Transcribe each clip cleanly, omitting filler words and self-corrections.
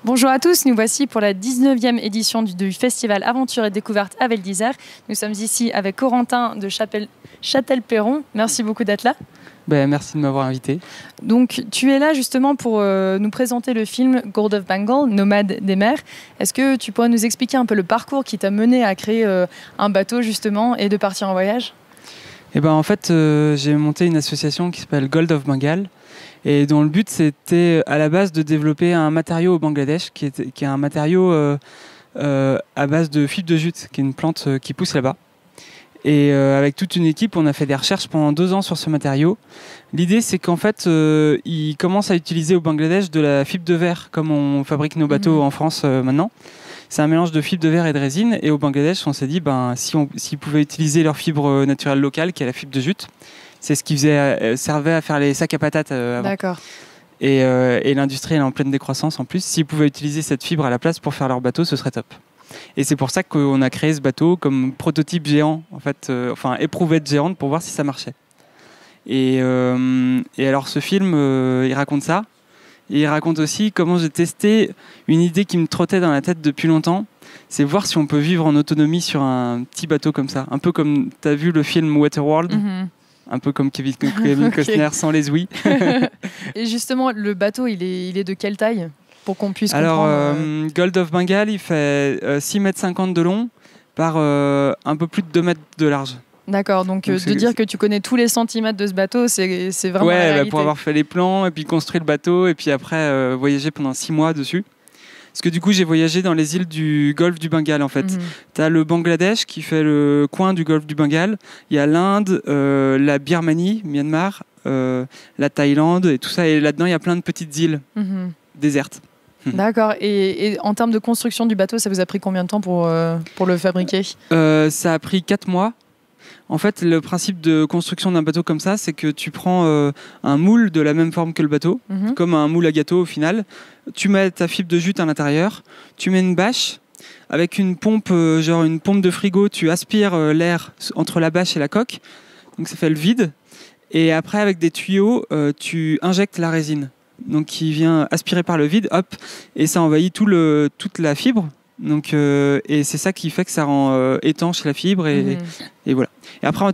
Bonjour à tous, nous voici pour la 19e édition du Festival Aventure et Découverte à Val d'Isère. Nous sommes ici avec Corentin de Châtel-Perron. Merci beaucoup d'être là. Merci de m'avoir invité. Donc, tu es là justement pour nous présenter le film Gold of Bengal, Nomade des mers. Est-ce que tu pourrais nous expliquer un peu le parcours qui t'a mené à créer un bateau justement et de partir en voyage ? En fait, j'ai monté une association qui s'appelle Gold of Bengal et dont le but c'était à la base de développer un matériau au Bangladesh qui est un matériau à base de fibre de jute, qui est une plante qui pousse là-bas. Et avec toute une équipe, on a fait des recherches pendant 2 ans sur ce matériau. L'idée, c'est qu'en fait, ils commencent à utiliser au Bangladesh de la fibre de verre, comme on fabrique nos bateaux en France maintenant. C'est un mélange de fibre de verre et de résine. Et au Bangladesh, on s'est dit, s'ils pouvaient utiliser leur fibre naturelle locale, qui est la fibre de jute, c'est ce qui servait à faire les sacs à patates avant. D'accord. Et l'industrie, elle est en pleine décroissance en plus. S'ils pouvaient utiliser cette fibre à la place pour faire leur bateau, ce serait top. Et c'est pour ça qu'on a créé ce bateau comme prototype géant, en fait, éprouvette géante pour voir si ça marchait. Et alors ce film, il raconte ça. Et il raconte aussi comment j'ai testé une idée qui me trottait dans la tête depuis longtemps. C'est voir si on peut vivre en autonomie sur un petit bateau comme ça. Un peu comme tu as vu le film Waterworld. Un peu comme Kevin Costner sans les ouïes. Et justement, le bateau, il est de quelle taille ? Pour qu'on puisse comprendre. Gold of Bengal, il fait 6,50 m de long par un peu plus de 2 mètres de large. D'accord, donc de dire que tu connais tous les centimètres de ce bateau, c'est vraiment la réalité. Pour avoir fait les plans et puis construit le bateau et puis après voyager pendant 6 mois dessus. Parce que du coup, j'ai voyagé dans les îles du golfe du Bengale en fait. Tu as le Bangladesh qui fait le coin du golfe du Bengale. Il y a l'Inde, la Birmanie, Myanmar, la Thaïlande et tout ça. Et là-dedans, il y a plein de petites îles désertes. D'accord. Et en termes de construction du bateau, ça vous a pris combien de temps pour le fabriquer ? Ça a pris 4 mois. En fait, le principe de construction d'un bateau comme ça, c'est que tu prends un moule de la même forme que le bateau, comme un moule à gâteau au final. Tu mets ta fibre de jute à l'intérieur, tu mets une bâche. Avec une pompe, genre une pompe de frigo, tu aspires l'air entre la bâche et la coque. Donc ça fait le vide. Et après, avec des tuyaux, tu injectes la résine. Donc qui vient aspirer par le vide, hop, et ça envahit toute la fibre. Donc, et c'est ça qui fait que ça rend étanche la fibre et voilà. Et après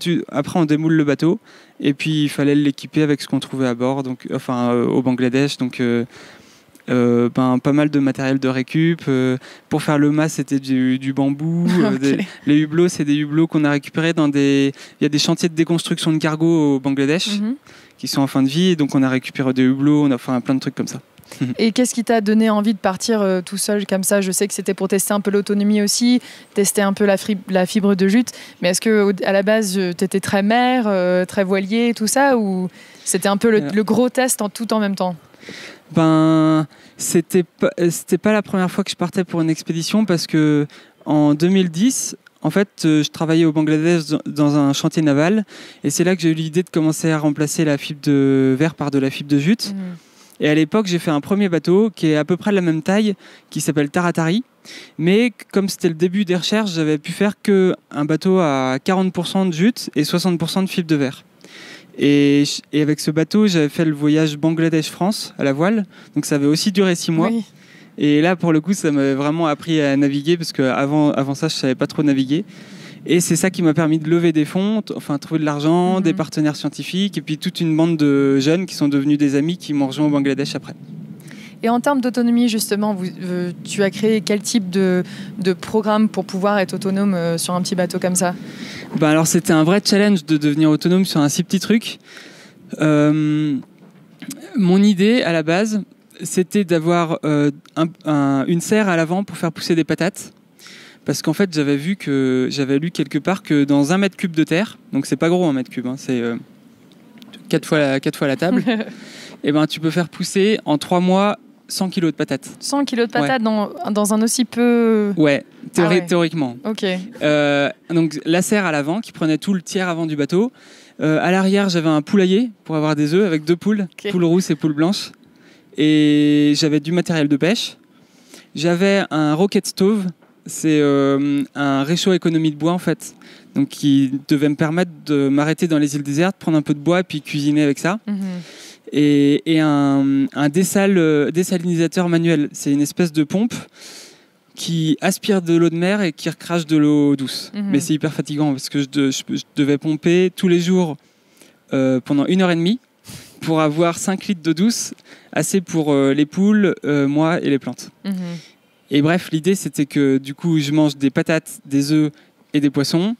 on démoule le bateau et puis il fallait l'équiper avec ce qu'on trouvait à bord, donc au Bangladesh. Donc pas mal de matériel de récup. Pour faire le mât, c'était du bambou. Okay. Les hublots, c'est des hublots qu'on a récupérés il y a des chantiers de déconstruction de cargo au Bangladesh qui sont en fin de vie. Et donc on a récupéré des hublots, on a fait plein de trucs comme ça. Et qu'est-ce qui t'a donné envie de partir tout seul comme ça ? Je sais que c'était pour tester un peu l'autonomie aussi, tester un peu la fibre de jute. Mais est-ce qu'à la base, tu étais très mer, très voilier, tout ça ? Ou c'était un peu le gros test tout en même temps ? C'était pas la première fois que je partais pour une expédition parce que en 2010, en fait, je travaillais au Bangladesh dans un chantier naval et c'est là que j'ai eu l'idée de commencer à remplacer la fibre de verre par de la fibre de jute. Et à l'époque, j'ai fait un premier bateau qui est à peu près de la même taille, qui s'appelle Taratari. Mais comme c'était le début des recherches, j'avais pu faire qu'un bateau à 40% de jute et 60% de fibre de verre. Et avec ce bateau, j'avais fait le voyage Bangladesh-France à la voile. Donc ça avait aussi duré 6 mois. Oui. Et là, pour le coup, ça m'avait vraiment appris à naviguer parce qu'avant ça, je ne savais pas trop naviguer. Et c'est ça qui m'a permis de lever des fonds, trouver de l'argent, des partenaires scientifiques et puis toute une bande de jeunes qui sont devenus des amis qui m'ont rejoint au Bangladesh après. Et en termes d'autonomie, justement, tu as créé quel type de programme pour pouvoir être autonome sur un petit bateau comme ça ? Alors c'était un vrai challenge de devenir autonome sur un si petit truc. Mon idée à la base, c'était d'avoir une serre à l'avant pour faire pousser des patates. Parce qu'en fait, j'avais lu quelque part que dans 1 mètre cube de terre, donc c'est pas gros 1 mètre cube, c'est 4 fois la table, et tu peux faire pousser en 3 mois 100 kg de patates. 100 kg de patates dans un aussi peu... Ouais, théoriquement. Ok. Donc la serre à l'avant qui prenait tout le tiers avant du bateau. À l'arrière, j'avais un poulailler pour avoir des œufs avec 2 poules, poule rousse et poule blanche. Et j'avais du matériel de pêche. J'avais un rocket stove. C'est un réchaud à économie de bois en fait, donc qui devait me permettre de m'arrêter dans les îles désertes, prendre un peu de bois et puis cuisiner avec ça. et un dessalinisateur manuel. C'est une espèce de pompe qui aspire de l'eau de mer et qui recrache de l'eau douce. Mais c'est hyper fatigant parce que je devais pomper tous les jours pendant 1h30 pour avoir 5 litres d'eau douce, assez pour les poules, moi et les plantes. Et bref, l'idée c'était que du coup je mange des patates, des œufs et des poissons,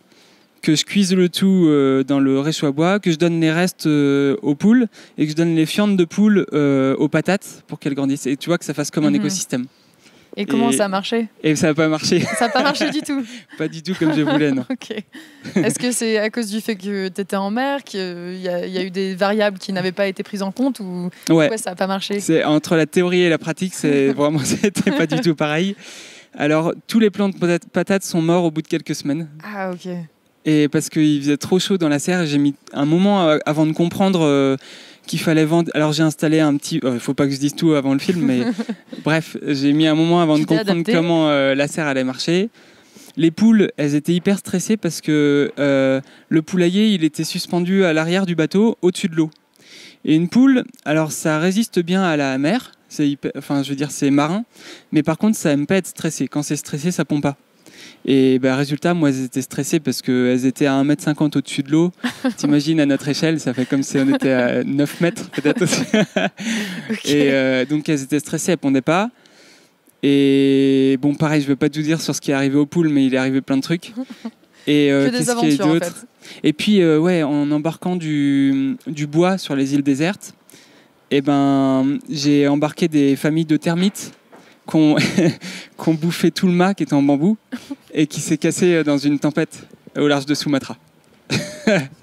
que je cuise le tout dans le réchaud à bois, que je donne les restes aux poules et que je donne les fientes de poules aux patates pour qu'elles grandissent. Et tu vois que ça fasse comme un écosystème. Et comment ça a marché ? Et ça n'a pas marché. Ça n'a pas marché du tout ? Pas du tout comme je voulais, non. Ok. Est-ce que c'est à cause du fait que tu étais en mer, qu'il y a eu des variables qui n'avaient pas été prises en compte ou pourquoi ça n'a pas marché ? Entre la théorie et la pratique, c'était pas du tout pareil. Alors, tous les plants de patates sont morts au bout de quelques semaines. Ah, ok. Et parce qu'il faisait trop chaud dans la serre, et j'ai mis un moment avant de comprendre qu'il fallait vendre. Alors j'ai installé un petit... Il ne faut pas que je dise tout avant le film, mais bref, j'ai mis un moment avant de comprendre comment la serre allait marcher. Les poules, elles étaient hyper stressées parce que le poulailler, il était suspendu à l'arrière du bateau, au-dessus de l'eau. Et une poule, alors ça résiste bien à la mer, c'est marin, mais par contre, ça n'aime pas être stressé. Quand c'est stressé, ça pond pas. Et résultat, moi, elles étaient stressées parce qu'elles étaient à 1,50 m au-dessus de l'eau. T'imagines, à notre échelle, ça fait comme si on était à 9 mètres, peut-être. Okay. Et donc, elles étaient stressées, elles ne pondaient pas. Et bon, pareil, je ne veux pas tout dire sur ce qui est arrivé aux poules, mais il est arrivé plein de trucs. Et qu'est-ce qu'il y a d'autre ? Et puis, en embarquant du bois sur les îles désertes, j'ai embarqué des familles de termites qu'on bouffait tout le mât qui était en bambou et qui s'est cassé dans une tempête au large de Sumatra.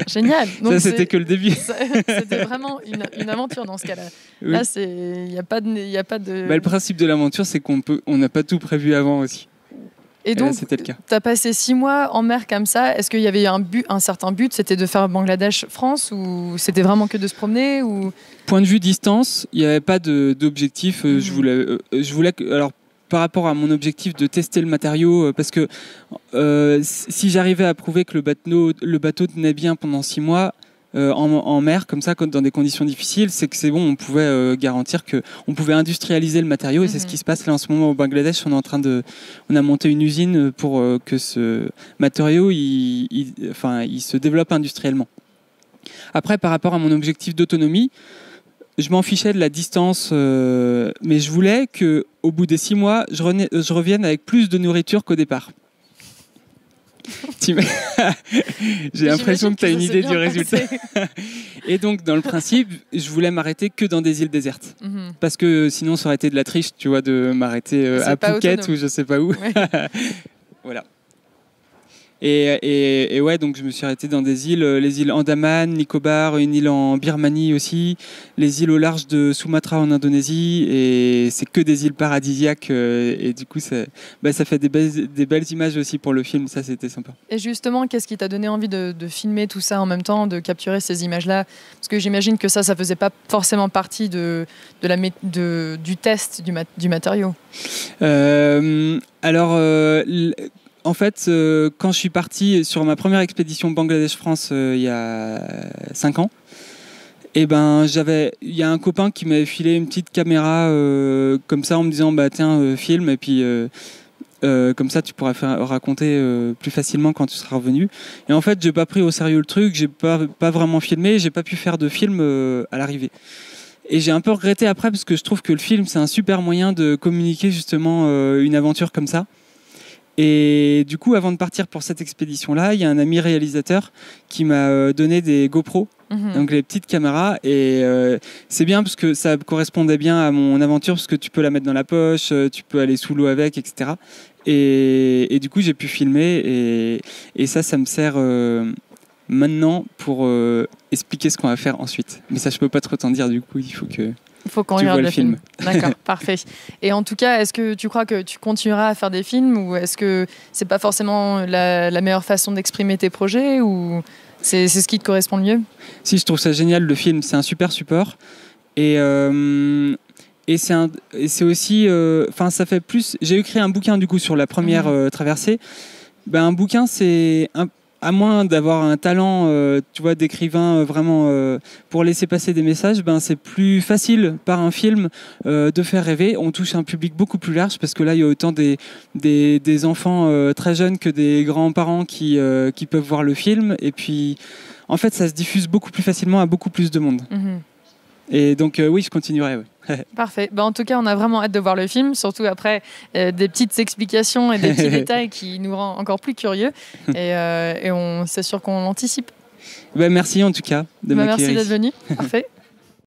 Génial. Donc ça, c'était que le début. C'était vraiment une aventure dans ce cas-là. Oui. Là, il n'y a pas de... le principe de l'aventure, c'est qu'on n'a pas tout prévu avant aussi. Et donc, tu as passé 6 mois en mer comme ça. Est-ce qu'il y avait un certain but ? C'était de faire Bangladesh-France ou c'était vraiment que de se promener ou... Point de vue distance, il n'y avait pas d'objectif. Je voulais que... Alors, par rapport à mon objectif de tester le matériau, parce que si j'arrivais à prouver que le bateau tenait bien pendant 6 mois en mer, comme ça, dans des conditions difficiles, c'est que c'est bon, on pouvait garantir qu'on pouvait industrialiser le matériau, et c'est ce qui se passe là en ce moment au Bangladesh. On a monté une usine pour que ce matériau il se développe industriellement. Après, par rapport à mon objectif d'autonomie, je m'en fichais de la distance, mais je voulais qu'au bout des 6 mois, je revienne avec plus de nourriture qu'au départ. J'ai l'impression que tu as une idée du résultat. Et donc, dans le principe, je voulais m'arrêter que dans des îles désertes. Parce que sinon, ça aurait été de la triche, tu vois, de m'arrêter à Phuket ou je sais pas où. Ouais. Voilà. Et ouais, donc je me suis arrêté dans des îles, les îles Andaman, Nicobar, une île en Birmanie aussi, les îles au large de Sumatra en Indonésie, et c'est que des îles paradisiaques, et du coup ça fait des belles images aussi pour le film, ça c'était sympa. Et justement, qu'est-ce qui t'a donné envie de filmer tout ça en même temps, de capturer ces images-là ? Parce que j'imagine que ça faisait pas forcément partie du test du matériau. En fait, quand je suis parti sur ma première expédition Bangladesh-France il y a 5 ans, il y a un copain qui m'avait filé une petite caméra comme ça en me disant tiens, filme, et puis comme ça tu pourras raconter plus facilement quand tu seras revenu. Et en fait, j'ai pas pris au sérieux le truc, j'ai pas vraiment filmé, j'ai pas pu faire de film à l'arrivée. Et j'ai un peu regretté après parce que je trouve que le film c'est un super moyen de communiquer justement une aventure comme ça. Et du coup, avant de partir pour cette expédition-là, il y a un ami réalisateur qui m'a donné des GoPro, donc les petites caméras. Et c'est bien parce que ça correspondait bien à mon aventure, parce que tu peux la mettre dans la poche, tu peux aller sous l'eau avec, etc. Et du coup, j'ai pu filmer. Et ça me sert maintenant pour expliquer ce qu'on va faire ensuite. Mais ça, je ne peux pas trop t'en dire, du coup, il faut qu'on regarde le film. D'accord, parfait. Et en tout cas, est-ce que tu crois que tu continueras à faire des films, ou est-ce que c'est pas forcément la meilleure façon d'exprimer tes projets, ou c'est ce qui te correspond le mieux ? Si, je trouve ça génial, le film, c'est un super support. Et c'est aussi, ça fait plus. J'ai écrit un bouquin du coup sur la première traversée. Un bouquin, c'est à moins d'avoir un talent, tu vois, d'écrivain vraiment pour laisser passer des messages, ben c'est plus facile par un film de faire rêver. On touche un public beaucoup plus large parce que là, il y a autant des enfants très jeunes que des grands-parents qui peuvent voir le film. Et puis, en fait, ça se diffuse beaucoup plus facilement à beaucoup plus de monde. Et donc, oui, je continuerai. Ouais. Parfait. En tout cas, on a vraiment hâte de voir le film, surtout après des petites explications et des petits détails qui nous rendent encore plus curieux. Et c'est sûr qu'on l'anticipe. Merci en tout cas de m'accueillir. Merci d'être venu. Parfait.